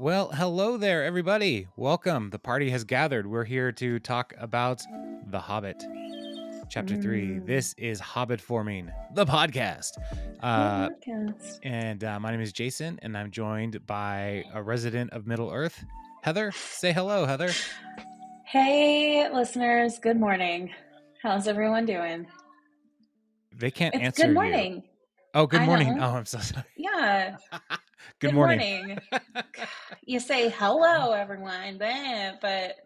Well, hello there, everybody. Welcome. The party has gathered. We're here to talk about The Hobbit, Chapter 3. This is Hobbit Forming, the podcast. My name is Jason, and I'm joined by a resident of Middle Earth, Heather. Say hello, Heather. Hey, listeners. Good morning. How's everyone doing? They can't It's answer good you. morning. Oh, good I morning. know. Oh, I'm so sorry. Yeah. Good Good morning. morning. You say hello, everyone, but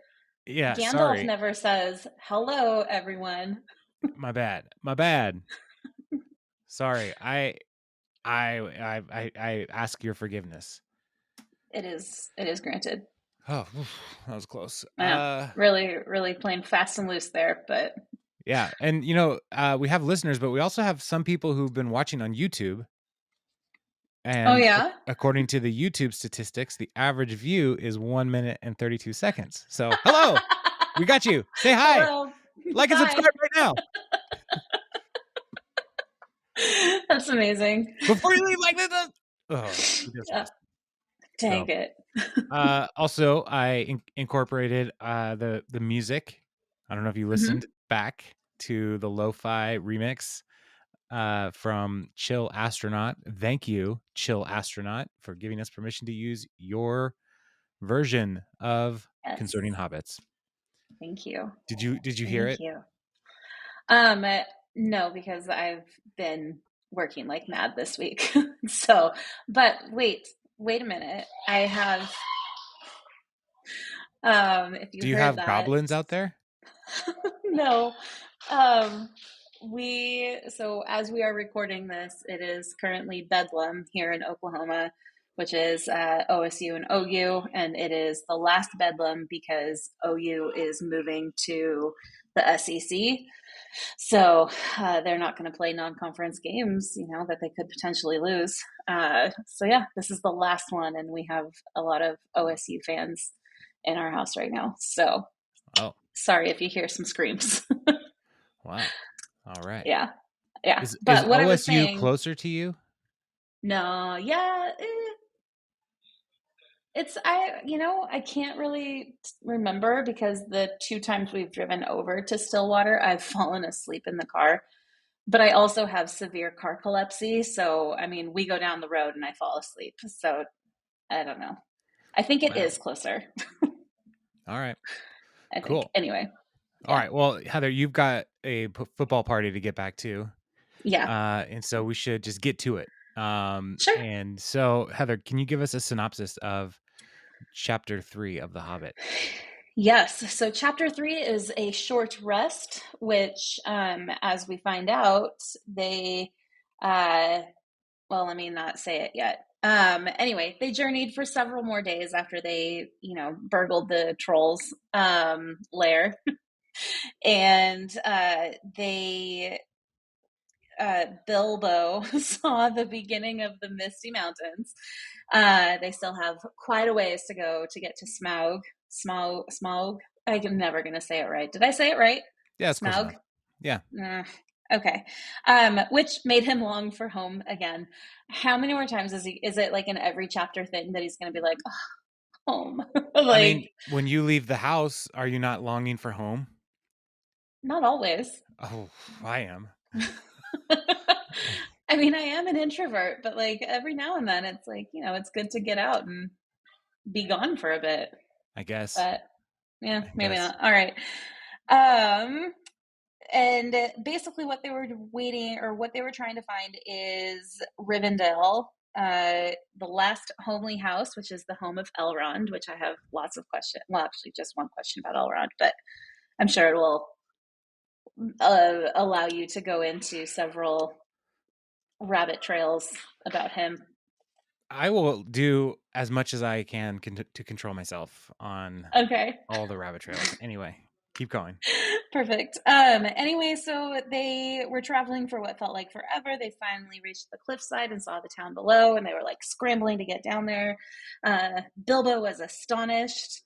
Yeah, Gandalf sorry. never says hello, everyone. My bad. My bad. Sorry. I ask your forgiveness. It is granted. Oh, that was close. I know. Really playing fast and loose there, but Yeah, and we have listeners, but we also have some people who've been watching on YouTube. oh And yeah. according to the YouTube statistics, the average view is 1 minute and 32 seconds. So, hello, we got you. Say hi, Hello. like and Hi. subscribe right now. That's amazing. Before you leave, like this. Oh, ridiculous. Dang So, it. also, I incorporated the music. I don't know if you listened back to the lo-fi remix from Chill Astronaut. Thank you, Chill Astronaut, for giving us permission to use your version of Yes. Concerning Hobbits. Thank you. Did you hear it? Thank you. No, because I've been working like mad this week. But wait a minute. I have, if you Do you heard have that, goblins out there? no. So as we are recording this, it is currently Bedlam here in Oklahoma, which is OSU and OU, and it is the last Bedlam because OU is moving to the SEC. So they're not going to play non-conference games, that they could potentially lose. So yeah, this is the last one, and we have a lot of OSU fans in our house right now. So sorry if you hear some screams. Wow. All right. Yeah. Is But what I was OSU saying, closer to you? no, yeah, I can't really remember because the 2 times we've driven over to Stillwater, I've fallen asleep in the car. But I also have severe carcolepsy. So, I mean, we go down the road and I fall asleep. So, I don't know. I think it is closer. All right. I Cool. think. Anyway. All right. Well, Heather, you've got a football party to get back to. Yeah. And so we should just get to it. Sure. And so, Heather, can you give us a synopsis of Chapter 3 of The Hobbit? Yes. So chapter 3 is a short rest, which, as we find out, they, let me not say it yet. Anyway, they journeyed for several more days after they, burgled the trolls' lair, and Bilbo saw the beginning of the Misty Mountains. They still have quite a ways to go to get to Smaug. Smaug. I'm never going to say it right. Did I say it right? Yeah, it's close Smaug. enough. Yeah. Okay. Which made him long for home again. How many more times is it like in every chapter thing that he's going to be like, oh, home? I mean, when you leave the house, are you not longing for home? Not always. Oh, I am. I mean, I am an introvert, but like every now and then it's like, it's good to get out and be gone for a bit. I guess. But yeah, maybe not. All right. And basically what they were trying to find is Rivendell, the last homely house, which is the home of Elrond, which I have lots of questions. Well, actually just one question about Elrond, but I'm sure it will allow you to go into several rabbit trails about him. I will do as much as I can to control myself on all the rabbit trails. Anyway, keep going. Perfect. Anyway, so they were traveling for what felt like forever. They finally reached the cliffside and saw the town below, and they were like scrambling to get down there. Bilbo was astonished.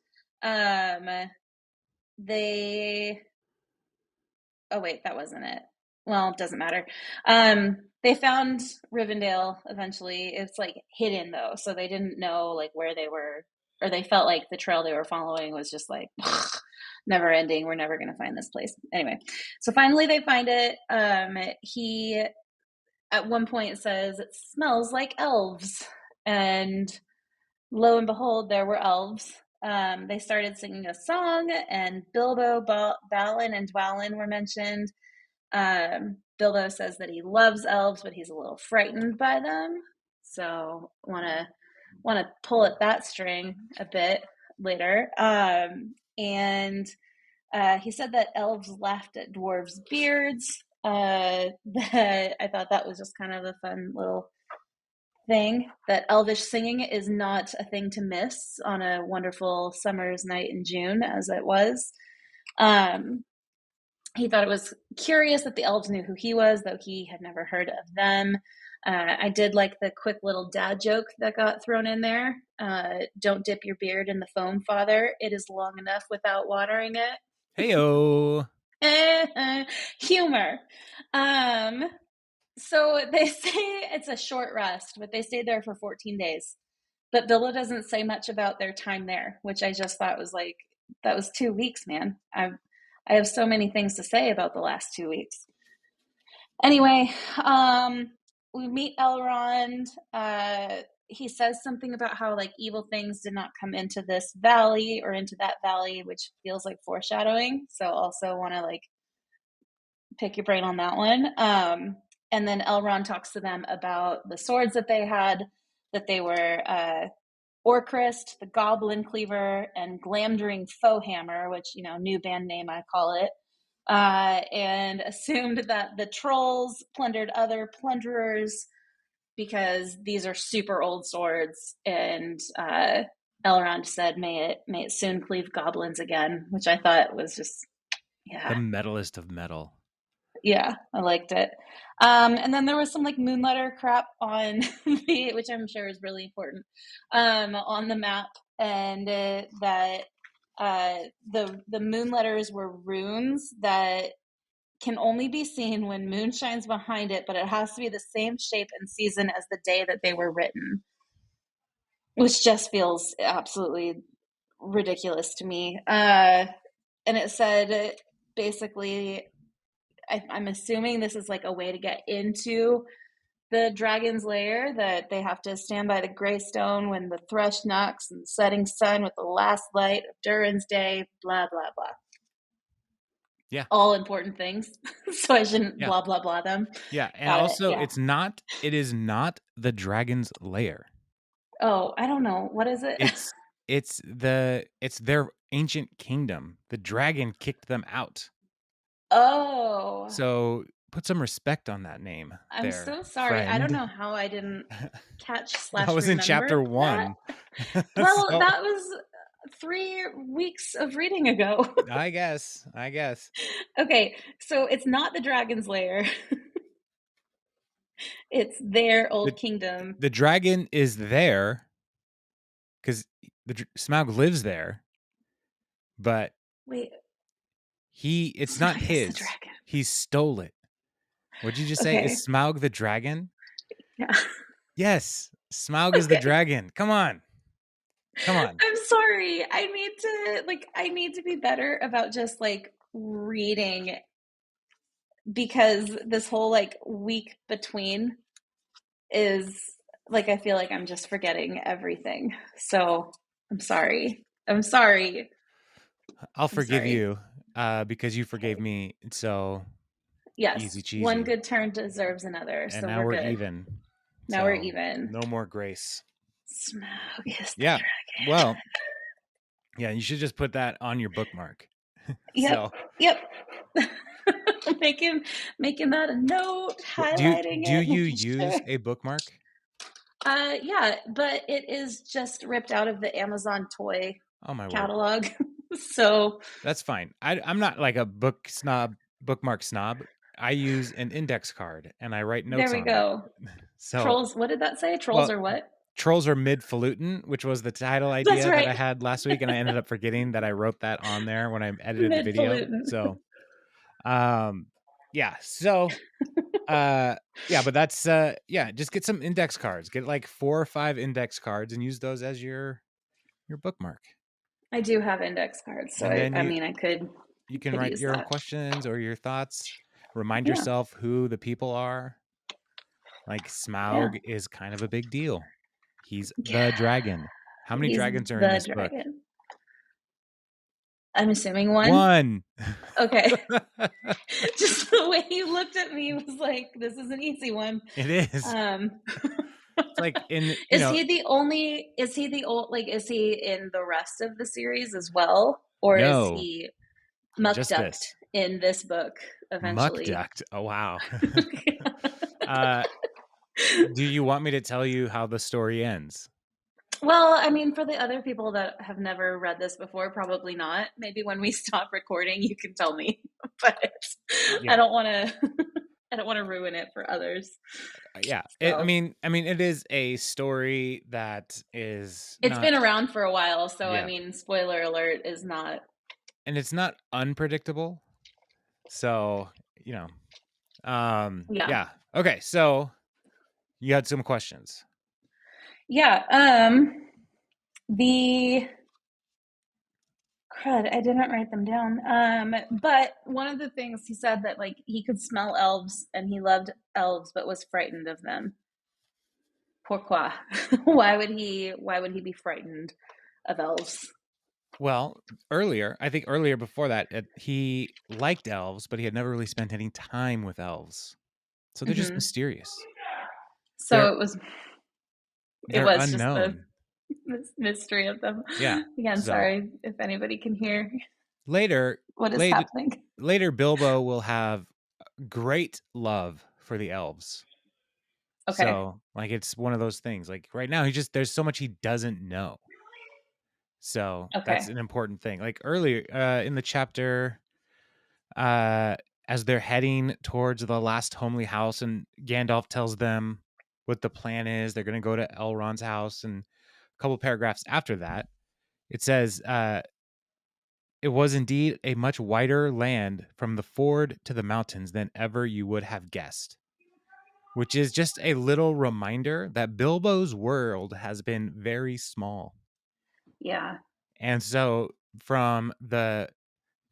Oh wait, that wasn't it. Well, it doesn't matter. They found Rivendell eventually. It's like hidden though, so they didn't know like where they were or they felt like the trail they were following was just like never ending. We're never going to find this place. Anyway, so finally they find it. He at one point says it smells like elves, and lo and behold, there were elves. They started singing a song, and Bilbo, Balin, and Dwalin were mentioned. Bilbo says that he loves elves, but he's a little frightened by them. So want to pull at that string a bit later. And he said that elves laughed at dwarves' beards. That I thought that was just kind of a fun little thing. That elvish singing is not a thing to miss on a wonderful summer's night in June, as it was. He thought it was curious that the elves knew who he was, though he had never heard of them. I did like the quick little dad joke that got thrown in there. Don't dip your beard in the foam, father. It is long enough without watering it. Heyo. Humor. So they say it's a short rest, but they stayed there for 14 days. But Bilbo doesn't say much about their time there, which I just thought was like, that was 2 weeks, man. I have so many things to say about the last 2 weeks. Anyway, we meet Elrond. He says something about how like evil things did not come into this valley or into that valley, which feels like foreshadowing. So also want to like pick your brain on that one. And then Elrond talks to them about the swords that they had, that they were Orcrist, the Goblin Cleaver, and Glamdring Foehammer, which, you know, new band name, I call it, and assumed that the trolls plundered other plunderers because these are super old swords. And Elrond said, may it soon cleave goblins again, which I thought was just, The yeah. metalist of metal. Yeah, I liked it. And then there was some like moonletter crap on the, which I'm sure is really important, on the map, and that the moonletters were runes that can only be seen when moon shines behind it, but it has to be the same shape and season as the day that they were written, which just feels absolutely ridiculous to me. And it said basically, I'm assuming this is like a way to get into the dragon's lair, that they have to stand by the gray stone when the thrush knocks and the setting sun with the last light of Durin's day, blah, blah, blah. Yeah. All important things. So I shouldn't Yeah. blah, blah, blah them. Yeah. And Got it. also Yeah. it is not the dragon's lair. Oh, I don't know. What is it? It's their ancient kingdom. The dragon kicked them out. Oh, So put some respect on that name I'm there, so sorry. I don't friend. know how I didn't catch That slash was in remember chapter that. 1. Well, So that was 3 weeks of reading ago. I guess. Okay, so it's not the dragon's lair. It's their old The kingdom. the dragon is there cuz Smaug lives there, but Wait, it's not Smaug is the his. dragon. He stole it. What'd you just say? Is Okay, Smaug the dragon? yeah. Yes, Smaug is the Okay. dragon. Come on. Come on. I'm sorry. I need to be better about just like reading, because this whole like week between is like I feel like I'm just forgetting everything. So I'm sorry. I'm sorry. I'll I'm forgive sorry. you because you forgave Okay. me. So Yes, easy one cheesy. good turn deserves another, And so now we're we're good. even. Now we're So even. no more grace. Smaug is the Yeah. dragon. Well, yeah, you should just put that on your bookmark. Yep. So Yep. making making that a note, highlighting do it, you making sure. use a bookmark? Yeah, but it is just ripped out of the Amazon toy Oh my word. catalog. So That's fine. I'm not like a bookmark snob. I use an index card and I write there notes we on it. go. So, Trolls, what did that say? Trolls well, are what? Trolls are mid-falutin, which was the title That's idea that I right. had last week, and I ended up forgetting that I wrote that on there when I edited the video. Mid-falutin. So, yeah. So, uh, yeah, but that's yeah. Just get some index cards. Get like 4 or 5 index cards and use those as your your bookmark. I do have index cards, so And then I mean, I could you can write use your own that. questions or your thoughts. Remind Yeah, yourself who the people are. Like yeah, Smaug is kind of a big deal. He's the yeah. dragon. How many He's dragons are in the this book? dragon. I'm assuming one. One. Okay. Just the way you looked at me was like, this is an easy one. It is. Um, It's like in, is he the only? Is he the old? Like, is he in the rest of the series as well, or is no, he muck just ducked this. in this book Muck eventually? duct. Oh, wow. uh, do you want me to tell you how the story ends? Well, I mean, for the other people that have never read this before, probably not. Maybe when we stop recording, you can tell me. But I Yeah. don't want to. I don't want to ruin it for others. Yeah. I So mean, it is a story that is it's been not, around for a while. So I yeah. mean, spoiler alert is not. And it's not unpredictable. So, you know, Yeah, yeah. Okay. So you had some questions. yeah. The crud, I didn't write them down. But one of the things he said that like he could smell elves and he loved elves, but was frightened of them. Pourquoi? Why would he? Why would he be frightened of elves? Well, I think earlier before that, he liked elves, but he had never really spent any time with elves. So they're just Hmm. mysterious. So They're it was. It they're was just the unknown. mystery of them. Yeah. Again, So sorry if anybody can hear later, what is later, happening. later, Bilbo will have great love for the elves. Okay. So like it's one of those things. Like right now, there's so much he doesn't know. So that's Okay. an important thing. Like earlier in the chapter, uh, as they're heading towards the last homely house, and Gandalf tells them what the plan is. They're going to go to Elrond's house, and a couple paragraphs after that, it says, "It was indeed a much wider land from the ford to the mountains than ever you would have guessed." Which is just a little reminder that Bilbo's world has been very small. Yeah. And so from the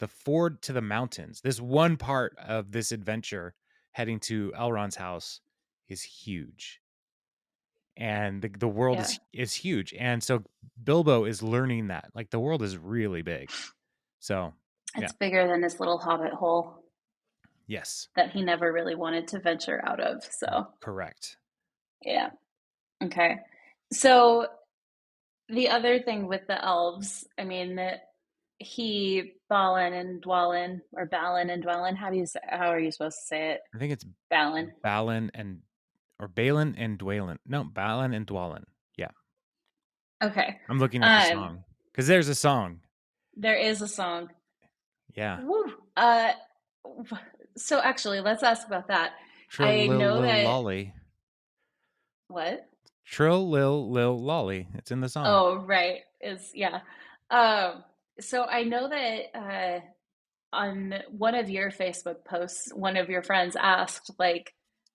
ford to the mountains, this one part of this adventure heading to Elrond's house is huge. And the world Yeah. is huge. And so Bilbo is learning that. Like the world is really big. So, yeah. It's bigger than this little hobbit hole Yes. that he never really wanted to venture out of. So, Correct. yeah. Okay. So, the other thing with the elves, I mean, Balin and Dwalin, or Balin and Dwalin, how are you supposed to say it? I think it's Balin. Balin or Balin and Dwalin. No, Balin and Dwalin. Yeah. Okay. I'm looking at the Um, song because there's a song. there is a song. Yeah. Woo. So actually, let's ask about that. I know that Trill-lil-lil-lolly. what? Trill-lil-lil-lolly. It's in the song. Oh, right. Is yeah. Um, so I know that on one of your Facebook posts, one of your friends asked, like,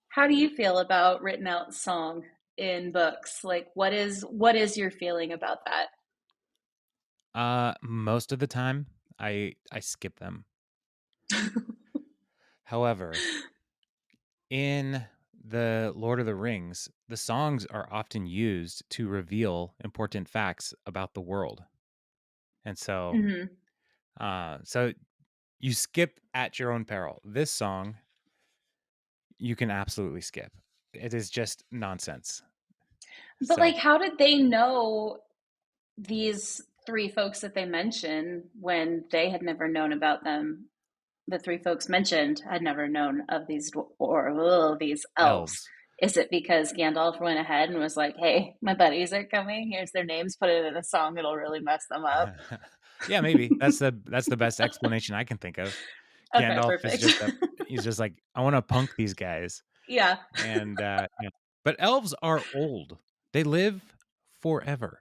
how do you feel about written out song in books? Like, what is your feeling about that? Most of the time I skip them. However, in the Lord of the Rings, the songs are often used to reveal important facts about the world. And so Hmm. so you skip at your own peril. This song you can absolutely skip. It is just nonsense. But So like, how did they know these three folks that they mentioned when they had never known about them? The three folks mentioned had never known of these elves. elves. Is it because Gandalf went ahead and was like, "Hey, my buddies are coming. Here's their names. Put it in a song. It'll really mess them up." Yeah, maybe. That's the best explanation I can think of. Okay, Gandalf is perfect. he's just like, I want to punk these guys. Yeah. And yeah. But elves are old. They live forever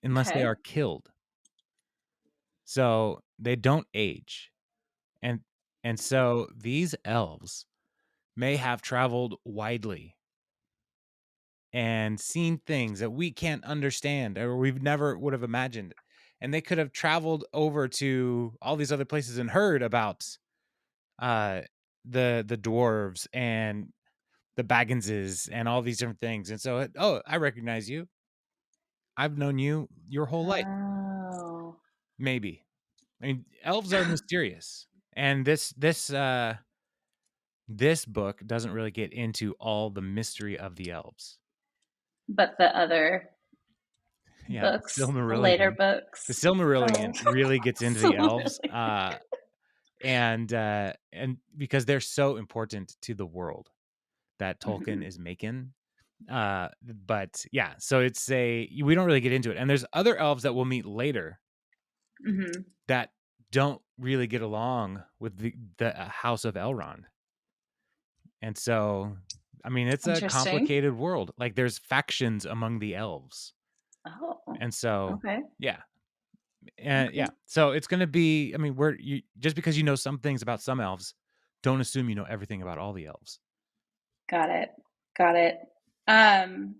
unless they Okay. are killed. So they don't age. And so these elves may have traveled widely and seen things that we can't understand or we've never would have imagined. And they could have traveled over to all these other places and heard about uh the dwarves and the Bagginses and all these different things. And so, oh, I recognize you. I've known you your whole life. Oh. Maybe. I mean, elves are mysterious. And this book doesn't really get into all the mystery of the elves. But the other Yeah, books, the later The books. Silmarillion Oh. really gets into So the elves, really. and because they're so important to the world that Tolkien Mhm. is making. But yeah, so we don't really get into it, and there's other elves that we'll meet later Mhm. that don't really get along with the House of Elrond, and so I mean it's a Interesting. complicated world. Like there's factions among the elves, Oh, and so okay. yeah. And Okay. yeah, so it's gonna be. I mean, you just because you know some things about some elves, don't assume you know everything about all the elves. Got it. Got it. Um,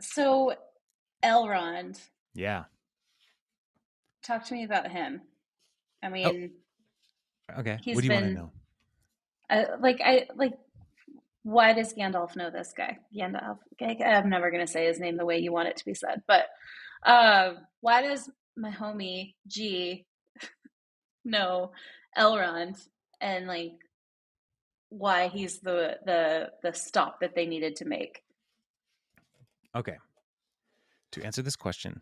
so Elrond, Yeah. talk to me about him. I Oh, mean, okay. What he's do you want to been know? like why does Gandalf know this guy? Gandalf. Okay, I'm never gonna say his name the way you want it to be said, but why does my homie G know Elrond and like why he's the stop that they needed to make? Okay, to answer this question,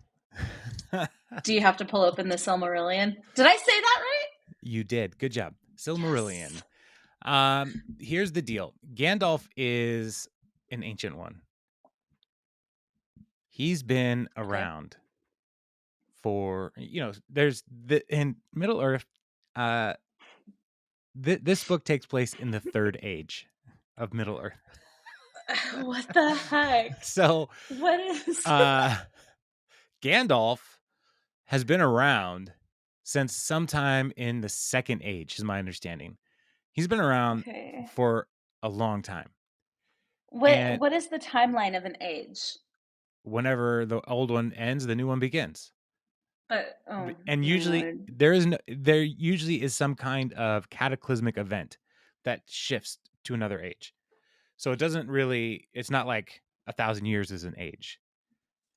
Do you have to pull open the Silmarillion? Did I say that right? you did. Good job, Yes. Silmarillion. Here's the deal. Gandalf is an ancient one. He's been Okay. around for there's the in Middle Earth. Uh, this book takes place in the Third Age of Middle Earth. What the heck? So, What is uh, Gandalf has been around since sometime in the Second Age, is my understanding. He's been around okay? for a long time. What And what is the timeline of an age? whenever the old one ends, the new one begins. But oh And my usually lord. there usually is some kind of cataclysmic event that shifts to another age. So it's not like 1,000 years is an age.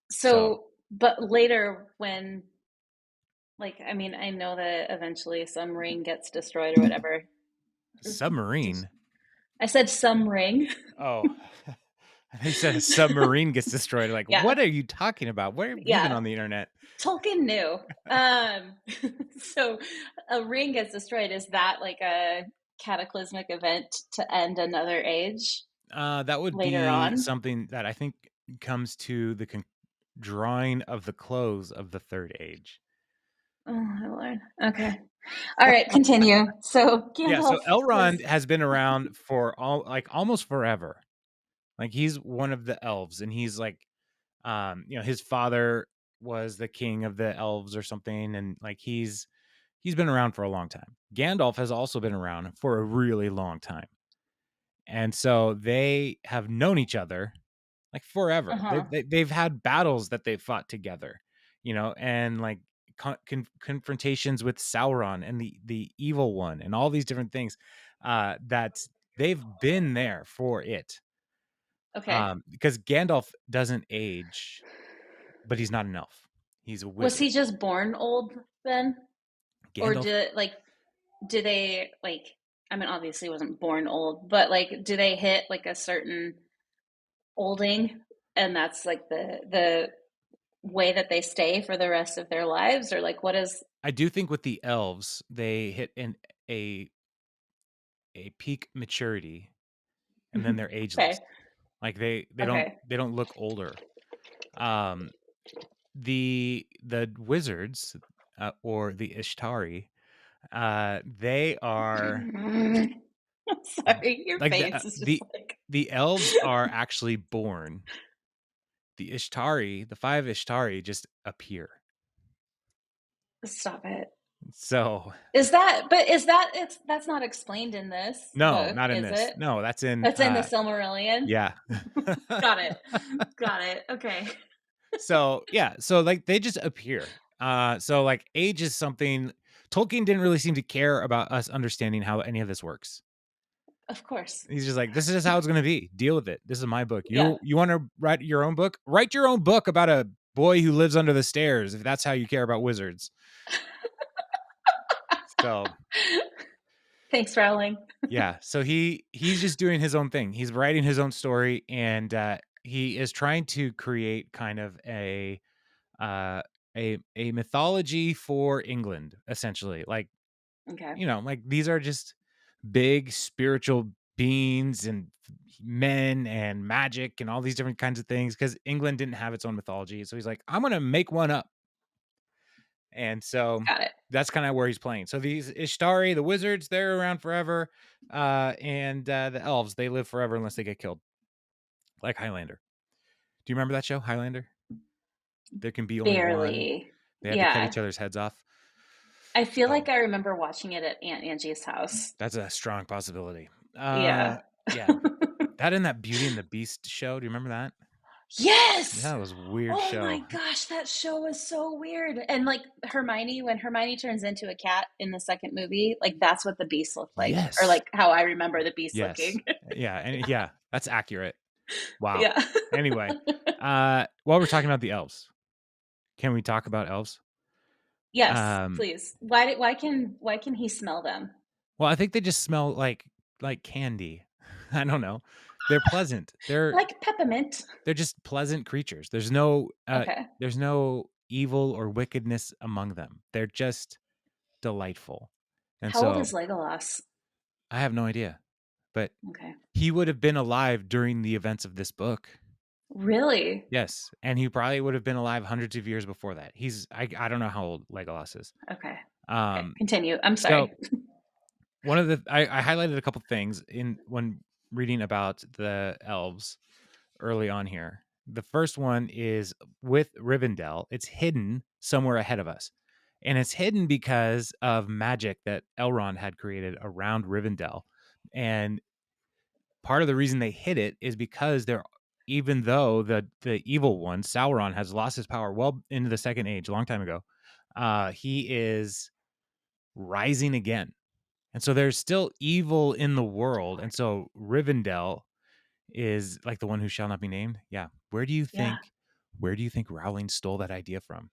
So So, but later when like I mean, I know that eventually some ring gets destroyed or whatever. Did submarine. I said some ring? Oh, he said a submarine gets destroyed. Like, Yeah. what are you talking about? Where have you been Yeah. on the internet? Tolkien knew. So a ring gets destroyed. Is that like a cataclysmic event to end another age That would later be on? something that I think comes to the drawing of the close of the Third Age. Oh my lord. Okay. All right, continue. So Yeah, so Gandalf Elrond was has been around for almost forever. Like he's one of the elves, and he's like, his father was the king of the elves or something, and like he's been around for a long time. Gandalf has also been around for a really long time. And so they have known each other like forever. uh-huh. They've had battles that they've fought together, and like confrontations with Sauron and the evil one and all these different things that they've been there for it. Okay. Because Gandalf doesn't age, but he's not an elf. He's a Was wizard. he just born old then? Or Gandalf, do they like I mean obviously he wasn't born old, but like do they hit like a certain olding and that's like the way that they stay for the rest of their lives or like what is I do think with the elves, they hit a a peak maturity and then they're ageless. okay. Like Okay. they don't look older. Um, the wizards or the Ishtari, they are Sorry, your like face is just like the elves are actually born. The Ishtari, the five Ishtari, just appear. stop it. So that's not explained in this no, book, not in is this. it? No, that's in That's in the Silmarillion? yeah. Got it. Got it. Okay. So yeah, so like they just appear. So like age is something Tolkien didn't really seem to care about us understanding how any of this works. Of course. He's just like, this is just how it's gonna be. Deal with it. This is my book. Yeah. You want to write your own book? Write your own book about a boy who lives under the stairs, if that's how you care about wizards. So Thanks, Rowling. yeah, so he's just doing his own thing. He's writing his own story, and he is trying to create kind of uh, a mythology for England, essentially. Like, Okay. like these are just big spiritual beings and men and magic and all these different kinds of things because England didn't have its own mythology. So he's like, I'm gonna make one up. And so Got it. that's kind of where he's playing. So these Ishtari, the wizards, they're around forever. And the elves, they live forever unless they get killed. Like Highlander. Do you remember that show, Highlander? There can be only one. Barely. They had to cut Yeah. each other's heads off. I feel So like I remember watching it at Aunt Angie's house. that's a strong possibility. Yeah. Yeah. That and that Beauty and the Beast show. Do you remember that? Yes! That was a weird Oh my show. gosh, that show was so weird. And like Hermione, when Hermione turns into a cat in the second movie, like that's what the beast looked like, or Yes. like how I remember the beast Yes. looking. Yeah. And yeah, that's accurate. Wow. Yeah. Anyway, while we're talking about the elves, can we talk about elves? Yes, Um, please. Why can he smell them? well, I think they just smell like candy. I don't know. They're pleasant. Like peppermint. They're just pleasant creatures. There's no evil or wickedness among them. They're just delightful. And How old so is Legolas? I have no idea, but Okay. he would have been alive during the events of this book. Really? Yes, and he probably would have been alive hundreds of years before that. I don't know how old Legolas is. Okay. Okay. Um, Continue. I'm so sorry. one of the I highlighted a couple things in when reading about the elves early on here. The first one is with Rivendell. It's hidden somewhere ahead of us. And it's hidden because of magic that Elrond had created around Rivendell. And part of the reason they hid it is because even though the evil one, Sauron, has lost his power well into the Second Age, a long time ago, he is rising again. And so there's still evil in the world. And so Rivendell is like the one who shall not be named. Yeah. Yeah. Where do you think Rowling stole that idea from?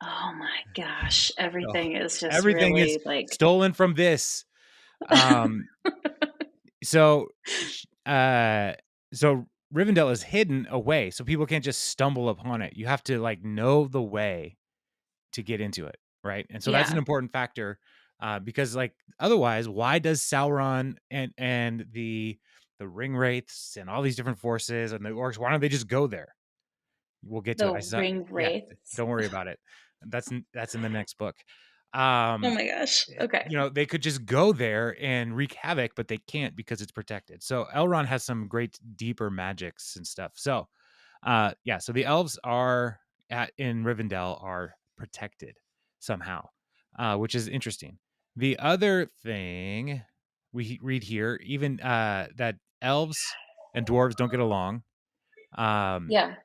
Oh my gosh. Oh, Everything is just everything is really like stolen from this. Um, so, uh, so Rivendell is hidden away, so people can't just stumble upon it. You have to like know the way to get into it, right? And so that's an yeah. important factor, because like otherwise, why does Sauron and the ring wraiths and all these different forces and the orcs, why don't they just go there? We'll get to it. The ring Yeah, wraiths. don't worry about it. That's in the next book. Oh my gosh. Okay. They could just go there and wreak havoc, but they can't because it's protected. So Elrond has some great deeper magics and stuff. So yeah, so the elves are in Rivendell are protected somehow, which is interesting. The other thing we read here, even that elves and dwarves don't get along. Um, Yeah.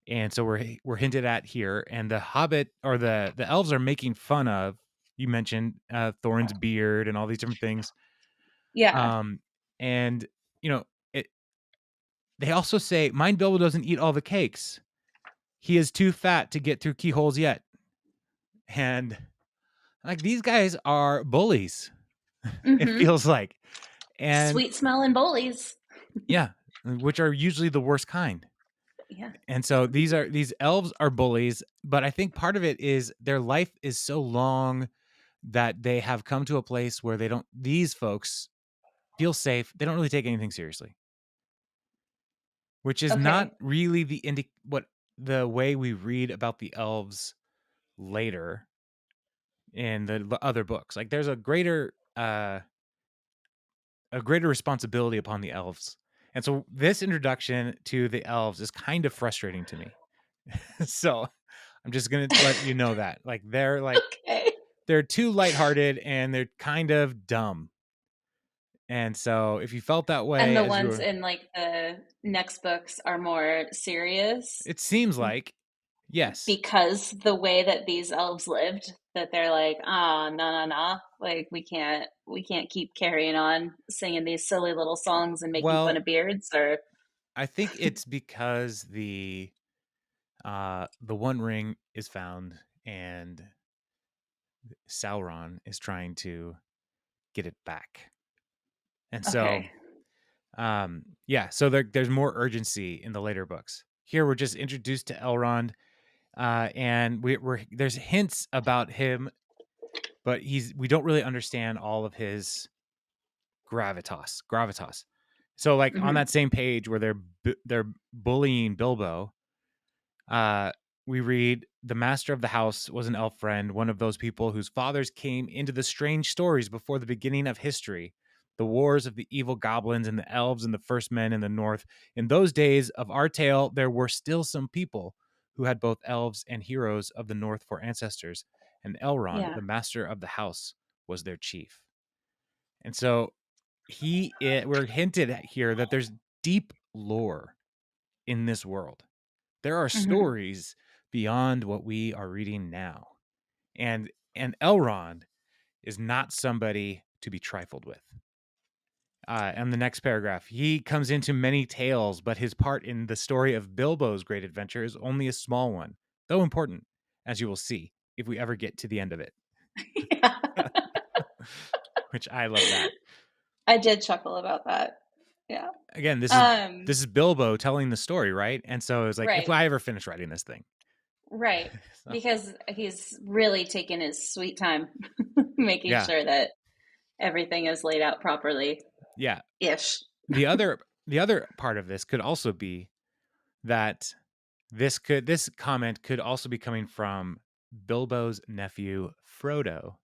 and so we're hinted at here, and the Hobbit or the elves are making fun of. You mentioned Thorin's beard and all these different things. Yeah. Um, and you know, it, they also say Mind Bilbo doesn't eat all the cakes. He is too fat to get through keyholes yet. And like these guys are bullies, it Mm-hmm. feels like. And Sweet smelling bullies. yeah, which are usually the worst kind. Yeah. And so these elves are bullies, but I think part of it is their life is so long that they have come to a place where these folks feel safe. They don't really take anything seriously, which is not Okay. really what the way we read about the elves later in the other books. Like there's a greater responsibility upon the elves. And so this introduction to the elves is kind of frustrating to me. So I'm just going to let you know that like they're like Okay. they're too lighthearted and they're kind of dumb. And so if you felt that And way the as you ones were, in like the next books are more serious it seems like, yes. because the way that these elves lived, that they're like, ah, no, no, no, like we can't keep carrying on singing these silly little songs and making fun Well, of beards, or I think it's because the One Ring is found and Sauron is trying to get it back. And so okay. yeah, so there's more urgency in the later books. Here we're just introduced to Elrond, and we're there's hints about him, but we don't really understand all of his gravitas. So like on Hmm. that same page where they're bullying Bilbo, uh, we read the master of the house was an elf friend, one of those people whose fathers came into the strange stories before the beginning of history. The wars of the evil goblins and the elves and the first men in the north. In those days of our tale, there were still some people who had both elves and heroes of the north for ancestors, and Elrond, Yeah. the master of the house, was their chief. And so we're hinted at here that there's deep lore in this world. There are Hmm. stories beyond what we are reading now. And Elrond is not somebody to be trifled with. And the next paragraph, he comes into many tales, but his part in the story of Bilbo's great adventure is only a small one, though important, as you will see if we ever get to the end of it. Yeah. Which I love that. I did chuckle about that. Yeah. Again, this is Um, this is Bilbo telling the story, right? And so it's like, if right. I ever finish writing this thing, Right. so Because he's really taken his sweet time making yeah, sure that everything is laid out properly yeah. ish. The other part of this could also be that this comment could also be coming from Bilbo's nephew Frodo,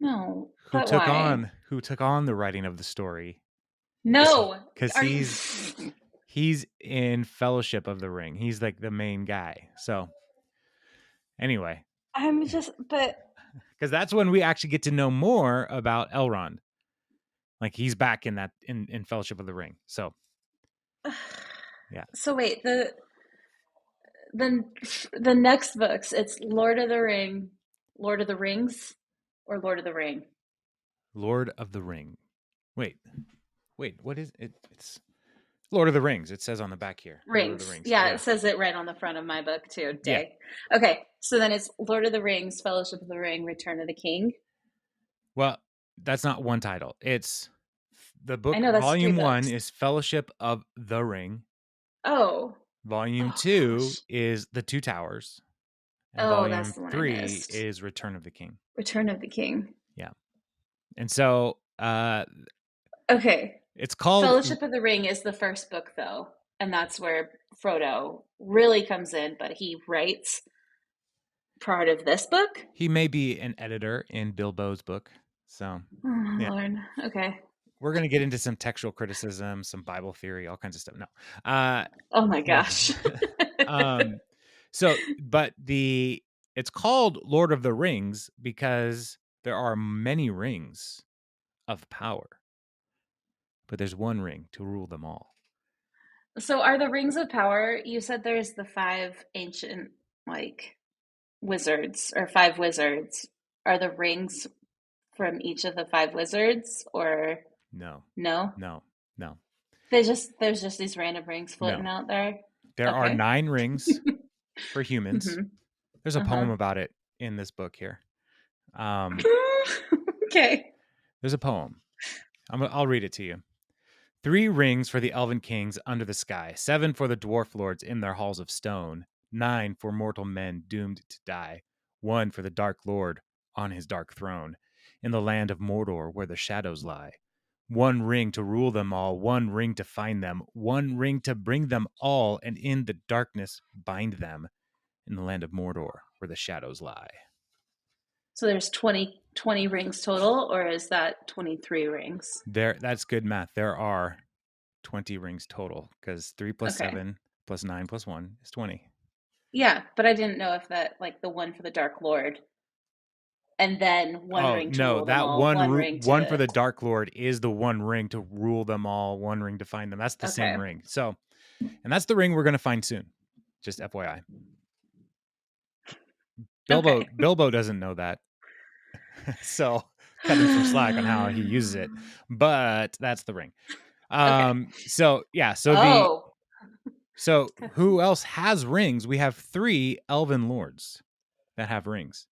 No, who but took why? on who took on the writing of the story because No. because Are you he's in Fellowship of the Ring. He's like the main guy. So anyway, I'm just but because that's when we actually get to know more about Elrond. Like he's back in that in Fellowship of the Ring. So yeah, so wait, the the next books, it's Lord of the Ring, Lord of the Rings, or Lord of the Ring? Lord of the Ring. Wait, wait, what is it? It's Lord of the Rings. It says on the back here, Lord of the Rings. Rings. Yeah, Yeah, it says it right on the front of my book too. yeah. Day. Okay, so then it's Lord of the Rings, Fellowship of the Ring, Return of the King. Well, that's not one title. It's the I book. know that's three Volume one books. is Fellowship of the Ring. Oh, Volume oh two gosh. is The Two Towers, and Oh, that's volume the one I three missed. is Return of the King. Return of the King. Yeah, and so Okay. it's called. Fellowship of the Ring is the first book, though, and that's where Frodo really comes in, but he writes part of this book. He may be an editor in Bilbo's book. So Oh, yeah, Lord. Okay. we're gonna get into some textual criticism, some Bible theory, all kinds of stuff. No, uh, Oh my no. gosh. um, so, but it's called Lord of the Rings because there are many rings of power, but there's one ring to rule them all. So, are the rings of power? You said there's the five ancient, like, wizards or five wizards. Are the rings from each of the five wizards, or No, no? no, no, There's just these random rings floating no. out there. There are Okay. 9 rings for humans. Mm-hmm. There's a Uh-huh. poem about it in this book here. Um, Okay. there's a poem. I'll read it to you. 3 rings for the elven kings under the sky, 7 for the dwarf lords in their halls of stone, 9 for mortal men doomed to die, 1 for the dark lord on his dark throne, in the land of Mordor where the shadows lie. 1 ring to rule them all, 1 ring to find them, 1 ring to bring them all, and in the darkness bind them, in the land of Mordor where the shadows lie. So there's 20 rings total, or is that 23 rings? That's good math. There are 20 rings total because 3 plus Okay. 7 plus 9 plus 1 is 20. Yeah, but I didn't know if that, like the one for the Dark Lord, and then one Oh ring to no, rule them that all, one ring one for to. the Dark Lord is the one ring to rule them all, one ring to find them. That's the same Okay. ring. So, and that's the ring we're gonna find soon. Just FYI. Okay. Bilbo doesn't know that. So cut him some slack on how he uses it. But that's the ring. Okay. So yeah, Oh. so who else has rings? We have 3 elven lords that have rings.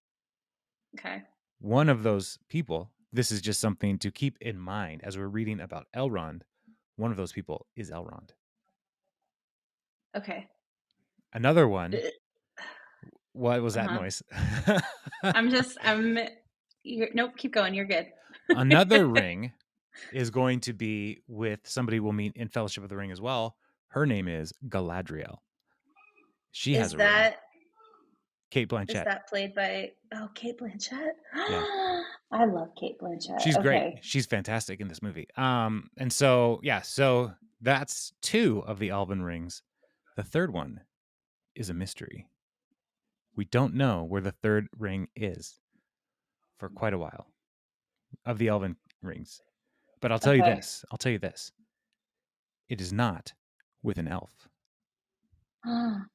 Okay. One of those people, this is just something to keep in mind as we're reading about Elrond. One of those people is Elrond. Okay. Another Uh one, what was that huh. noise? I'm. Nope. Keep going. You're good. Another ring is going to be with somebody we'll meet in Fellowship of the Ring as well. Her name is Galadriel. She has Is a ring. that Kate is Blanchett. that played by Kate Blanchett? Yeah. I love Kate Blanchett. She's great. Okay. She's fantastic in this movie. And so yeah, so that's 2 of the elven rings. The third one is a mystery. We don't know where the third ring is for quite a while of the elven rings. But I'll tell you Okay. this. I'll tell you this. It is not with an elf. Dun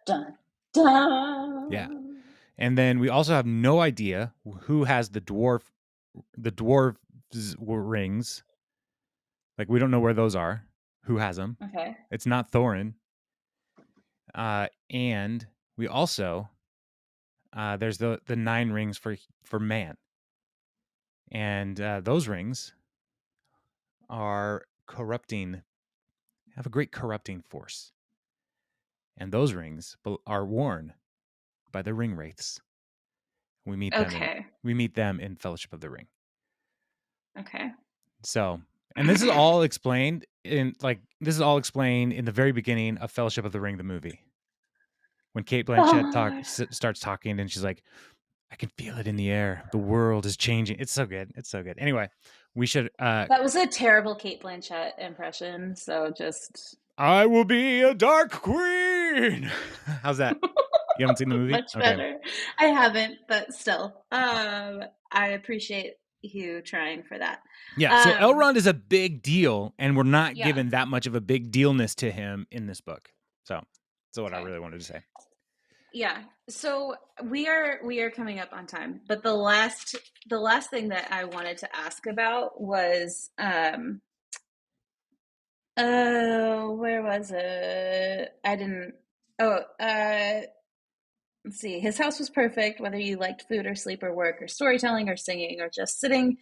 dun Yeah. dun. And then we also have no idea who has the dwarves rings. Like we don't know where those are. Who has them? Okay. It's not Thorin. And we also there's the 9 rings for man, and those rings are corrupting, have a great corrupting force, and those rings are worn by the ring wraiths. We meet them in Okay. Fellowship of the Ring. Okay. So, and this is all explained in the very beginning of Fellowship of the Ring, the movie, when Kate Blanchett Oh, starts talking, and she's like, I can feel it in the air. The world is changing. It's so good. It's so good. Anyway, we should that was a terrible Kate Blanchett impression. So just I will be a dark queen. How's that? You haven't seen the movie? much Okay. better. I haven't, but still, I appreciate you trying for that. Yeah, so Um, Elrond is a big deal, and we're not yeah. given that much of a big dealness to him in this book. So that's what I Okay. really wanted to say. Yeah. So we are coming up on time, but the last thing that I wanted to ask about was oh, where was it? I didn't. Oh, let's see. His house was perfect, whether you liked food or sleep or work or storytelling or singing or just sitting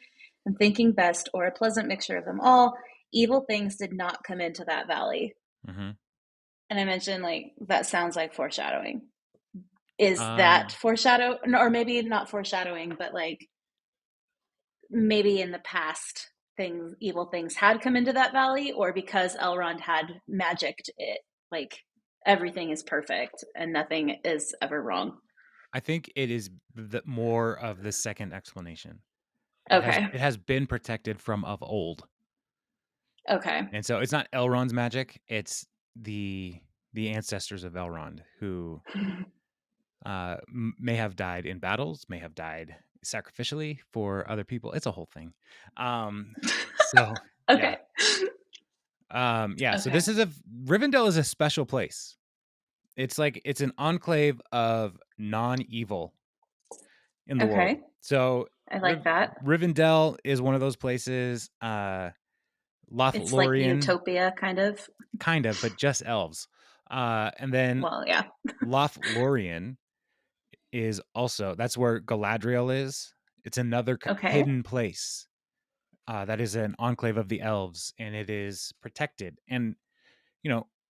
and thinking best or a pleasant mixture of them all. Evil things did not come into that valley. Mm-hmm. And I mentioned like that sounds like foreshadowing. Is that Um, foreshadow, or maybe not foreshadowing, but like maybe in the past things evil things had come into that valley, or because Elrond had magicked it, like everything is perfect and nothing is ever wrong. I think it is more of the second explanation. Okay. It has been protected from of old, Okay. and so it's not Elrond's magic. It's the ancestors of Elrond who may have died in battles, may have died sacrificially for other people. It's a whole thing. Um, so yeah, Okay. yeah. So Okay. this is Rivendell is a special place. It's like it's an enclave of non-evil in the world. Okay. So I like that. Rivendell is one of those places. It's like Lothlorien, utopia kind of. kind of, but just elves. And then Well, yeah. Lothlorien is also, that's where Galadriel is. It's another Okay. hidden place that is an enclave of the elves, and it is protected. And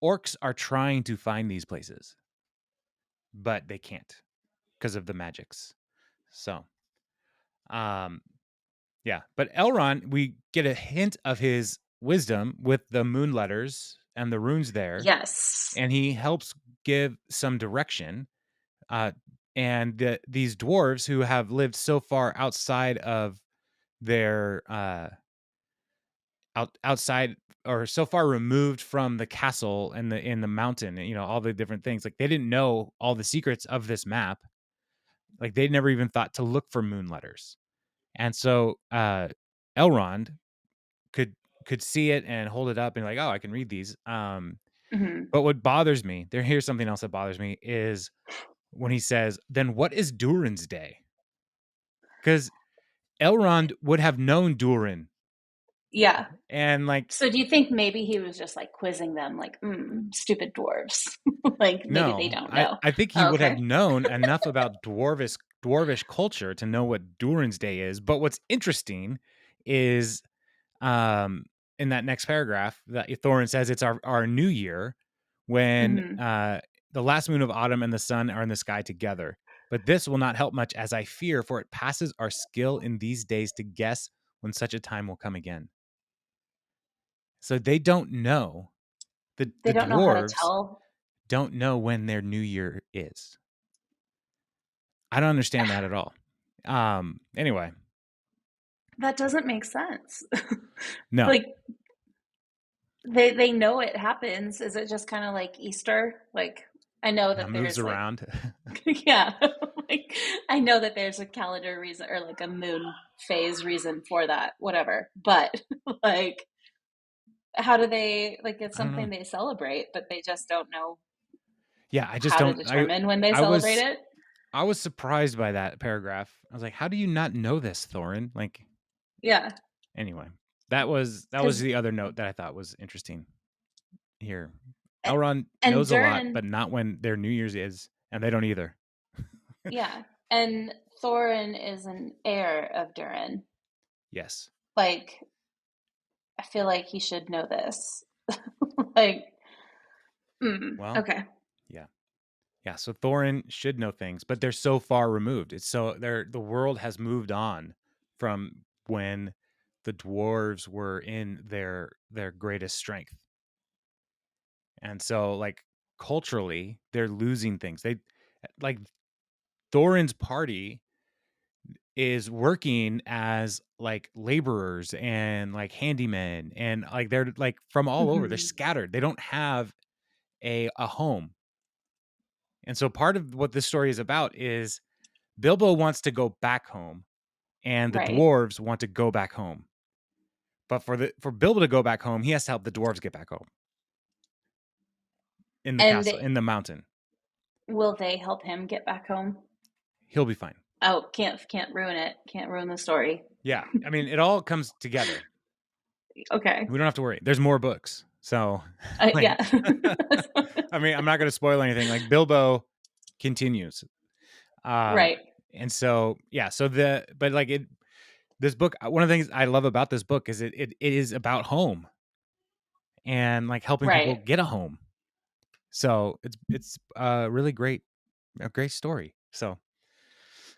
orcs are trying to find these places, but they can't because of the magics. So, um, yeah. But Elrond, we get a hint of his wisdom with the moon letters and the runes there, Yes. and he helps give some direction. Uh, and these dwarves who have lived so far outside of their outside, or so far removed from the castle and the mountain, all the different things, like they didn't know all the secrets of this map. like they never even thought to look for moon letters. And so Elrond could see it and hold it up and like, oh, I can read these. Hmm. But what bothers me, here's something else that bothers me is when he says, then what is Durin's day? Because Elrond would have known Durin. Yeah. And like, So do you think maybe he was just like quizzing them, like, stupid dwarves? Like maybe they no, don't know. I think he would have Okay. known enough about dwarvish culture to know what Durin's day is. But what's interesting is in that next paragraph that Thorin says it's our new year when Hmm. the last moon of autumn and the sun are in the sky together. But this will not help much, as I fear, for it passes our skill in these days to guess when such a time will come again. So they don't know. They The don't know how to dwarves tell. don't know when their new year is. I don't understand that at all. Anyway, That doesn't make sense. no, Like they know it happens. Is it just kind of like Easter? Like I know that moves there's like around. yeah, like I know that there's a calendar reason or like a moon phase reason for that, whatever. But like how do they like it's I don't know. something they celebrate, but they just don't know Yeah, I just how to don't. determine when they I celebrate was it? I was surprised by that paragraph. I was like, how do you not know this, Thorin? Like, Yeah, anyway, that was because the other note that I thought was interesting here. Elrond and knows a lot, Durin, but not when their New Year's is, and they don't either. yeah, and Thorin is an heir of Durin. Yes. Like, I feel like he should know this. Like, Well, okay, yeah. Yeah, so Thorin should know things, but they're so far removed. It's so the world has moved on from when the dwarves were in their greatest strength. And so like culturally, they're losing things. They like Thorin's party is working as like laborers and like handymen and like they're like from all over. They're hmm, scattered. They don't have a home. And so part of what this story is about is Bilbo wants to go back home and the right. dwarves want to go back home. But for Bilbo to go back home, he has to help the dwarves get back home in the And castle, in the mountain. will they help him get back home? He'll be fine. Oh, can't ruin it. Can't ruin the story. Yeah. I mean, it all comes together. Okay. We don't have to worry. There's more books. So, like, Yeah. I mean, I'm not going to spoil anything. Like, Bilbo continues. Um, Right. and so, yeah. So, but like, this book, one of the things I love about this book is it is about home and like helping people Right. get a home. So, it's really great, a great story. So,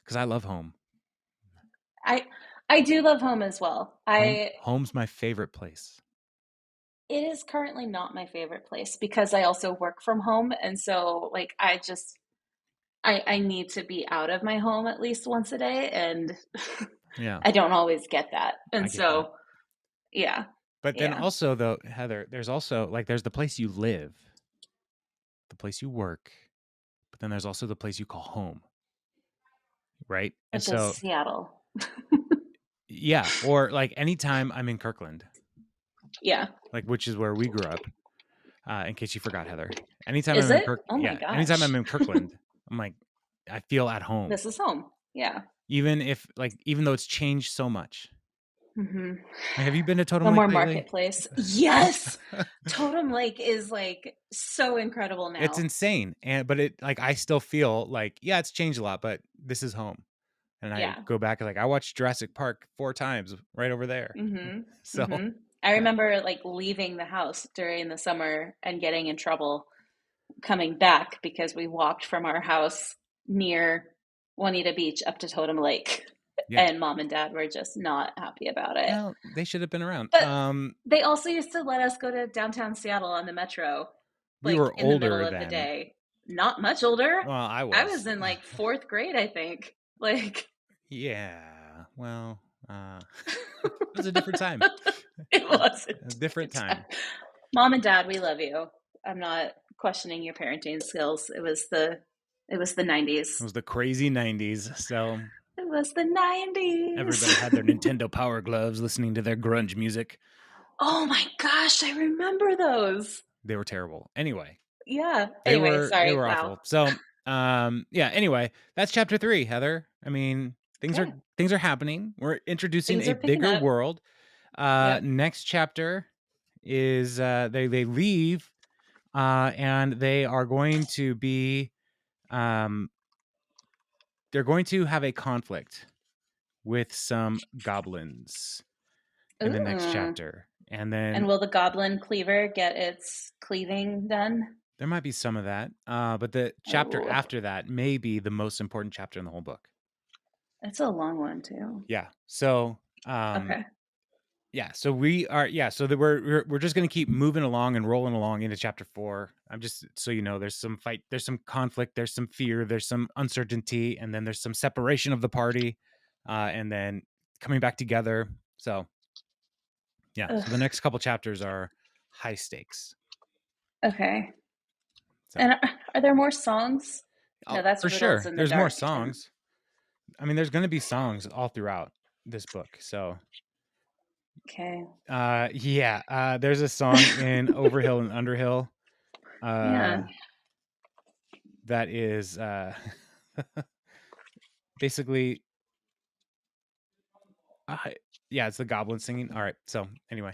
because I love home. I I do love home as well. I Home's my favorite place. It is currently not my favorite place because I also work from home, and so like I need to be out of my home at least once a day, and Yeah, I don't always get that. I And get that. so yeah. But then Yeah. also though, Heather, there's also like there's the place you live, the place you work, but then there's also the place you call home, right? And Which is so Seattle. yeah, or like anytime I'm in Kirkland, Yeah. like which is where we grew up. In case you forgot, Heather. Anytime Is I'm in it? Oh my anytime gosh. I'm in Kirkland, I'm like, I feel at home, This is home. Yeah. even though it's changed so much. Hmm. Like, have you been to Totem No Lake more lately? marketplace. Yes. Totem Lake is like so incredible It's now. insane, but it like I still feel like yeah, it's changed a lot, but this is home. And I Yeah. go back and like I watched Jurassic Park 4 times right over there. Mm-hmm. So Mm-hmm. I yeah, remember like leaving the house during the summer and getting in trouble coming back because we walked from our house near Juanita Beach up to Totem Lake. yeah. And mom and dad were just not happy about it. Well, they should have been around. But they also used to let us go to downtown Seattle on the metro, We like were in the middle older of the then. day. Not much older. Well, I I was. was in like fourth grade, I think. Like, Yeah. Well, it was a different time. it was a A different different time. time. Mom and dad, we love you. I'm not questioning your parenting skills. It was the It was the It 90s. was the crazy 90s. So It was the 90s. everybody had their Nintendo Power Gloves listening to their grunge music. Oh my gosh, I remember those. They were terrible. Anyway, Yeah. they Anyway, were sorry. Wow. awful. So, yeah, anyway, that's chapter 3, Heather. I mean, Okay. things are happening. We're introducing Things a are picking bigger up. world. Yep. Next chapter is they leave and they are going to be um they're going to have a conflict with some goblins in the next Ooh. chapter. And And then will the goblin cleaver get its cleaving done? there might be some of that. But the chapter Oh, after that may be the most important chapter in the whole book. it's a long one too. Yeah. So, Okay. yeah. So we are. Yeah. So that we're just gonna keep moving along and rolling along into chapter 4. I'm just so you know, there's some fight, there's some conflict, there's some fear, there's some uncertainty, and then there's some separation of the party, and then coming back together. So yeah. So the Ugh. next couple chapters are high stakes. Okay. So And are there more songs? No, oh, that's for Riddles sure, in the there's more Dark. And songs. I mean, there's gonna be songs all throughout this book. So okay. yeah, there's a song in Overhill and Underhill Yeah. that is basically uh, yeah, it's the goblin singing. All right, so anyway,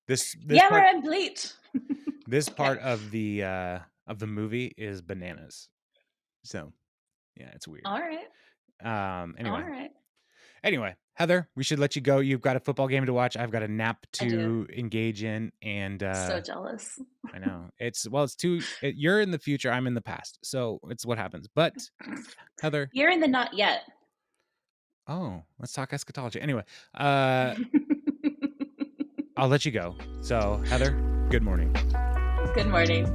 this Yeah, part we're on Bleach. this Okay. part of the movie is bananas. So yeah, it's weird. All right. All Anyway, right. Heather, we should let you go. You've got a football game to watch. I've got a nap I do. to engage in, and So jealous. I know it's you're in the future, I'm in the past, so it's what happens. But Heather, You're in the not yet. oh, let's talk eschatology. Anyway, I'll let you go. So Heather, good morning. Good morning.